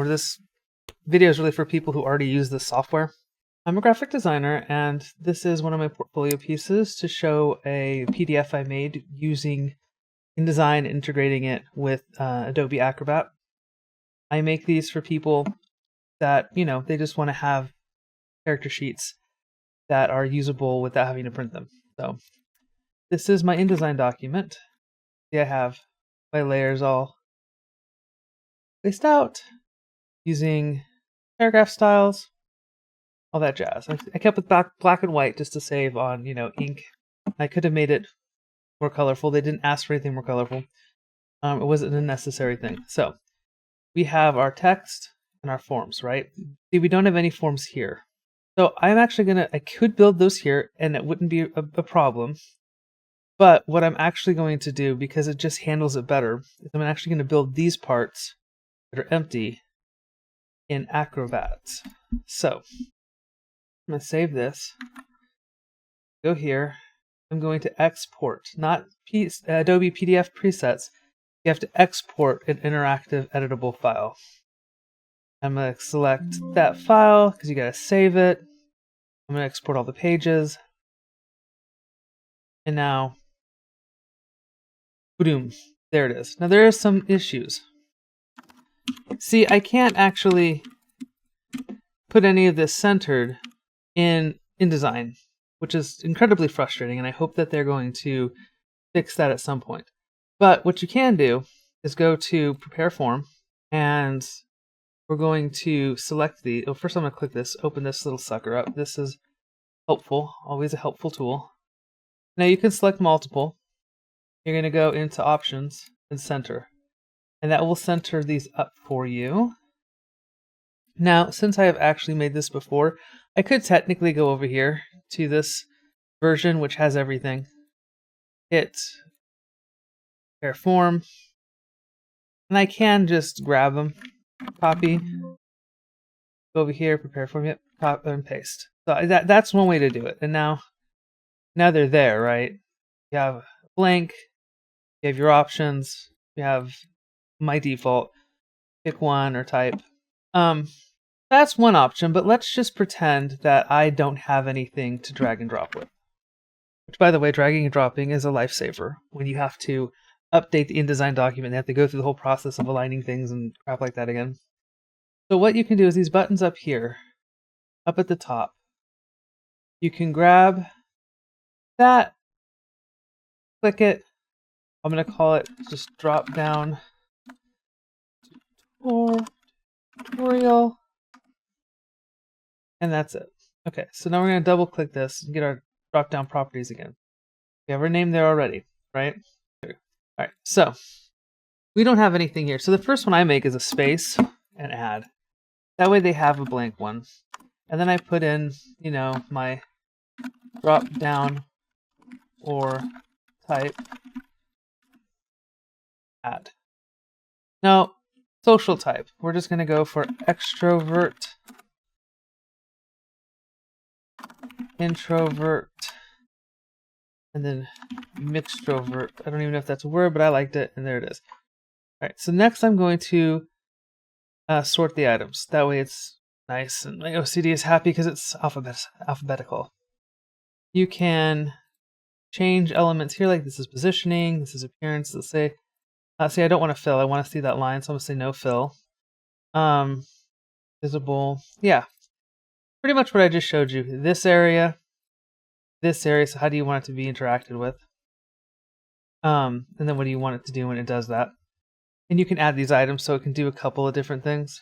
or this video is really for people who already use this software. I'm a graphic designer, and this is one of my portfolio pieces to show a PDF I made using InDesign, integrating it with Adobe Acrobat. I make these for people that, they just want to have character sheets that are usable without having to print them. So this is my InDesign document. See, I have my layers all spaced out using paragraph styles, all that jazz. I kept it black and white just to save on, ink. I could have made it more colorful. They didn't ask for anything more colorful. It wasn't a necessary thing. So we have our text and our forms, right? See, we don't have any forms here. So I'm actually I could build those here and it wouldn't be a problem. But what I'm actually going to do, because it just handles it better, is I'm actually going to build these parts that are empty in Acrobat. So I'm going to save this, go here. I'm going to export, not Adobe PDF presets. You have to export an interactive editable file. I'm going to select that file because you got to save it. I'm going to export all the pages. And now, boom, there it is. Now there are some issues. See, I can't actually put any of this centered in InDesign, which is incredibly frustrating, and I hope that they're going to fix that at some point. But what you can do is go to Prepare Form, and we're going to select the... Oh, first I'm going to click this, open this little sucker up. This is helpful, always a helpful tool. Now you can select multiple. You're going to go into Options and Center, and that will center these up for you. Now, since I have actually made this before, I could technically go over here to this version, which has everything. Hit Prepare Form, and I can just grab them, copy, go over here, Prepare Form, yep, copy and paste. So that's one way to do it. And now they're there, right? You have blank, you have your options, you have my default, pick one or type. That's one option, but let's just pretend that I don't have anything to drag and drop with. Which, by the way, dragging and dropping is a lifesaver when you have to update the InDesign document. They have to go through the whole process of aligning things and crap like that again. So what you can do is these buttons up here, up at the top, you can grab that, click it. I'm going to call it just drop down tutorial. And that's it. Okay, so now we're going to double click this and get our drop down properties again. We have our name there already, right? All right, so we don't have anything here. So the first one I make is a space and add. That way they have a blank one. And then I put in, my drop down or type add. Now, social type, we're just going to go for extrovert, introvert, and then mixtrovert. I don't even know if that's a word, but I liked it, and there it is. All right, so next I'm going to sort the items. That way it's nice, and my OCD is happy because it's alphabetical. You can change elements here, like this is positioning, this is appearance. Let's say, see, I don't want to fill. I want to see that line, so I'm going to say no fill. Visible, yeah. Pretty much what I just showed you. This area, so how do you want it to be interacted with? And then what do you want it to do when it does that? And you can add these items so it can do a couple of different things.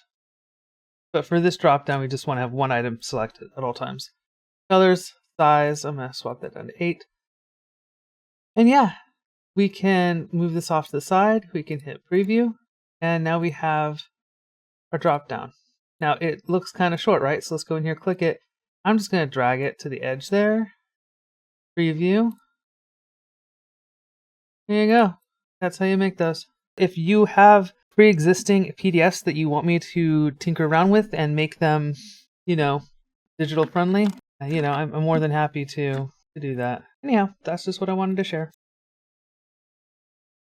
But for this drop down, we just want to have one item selected at all times. Colors, size, I'm going to swap that down to 8. And yeah, we can move this off to the side. We can hit preview. And now we have our drop down. Now it looks kind of short, right? So let's go in here, click it. I'm just going to drag it to the edge there. Preview. There you go. That's how you make those. If you have pre-existing PDFs that you want me to tinker around with and make them, digital friendly, I'm more than happy to do that. Anyhow, that's just what I wanted to share.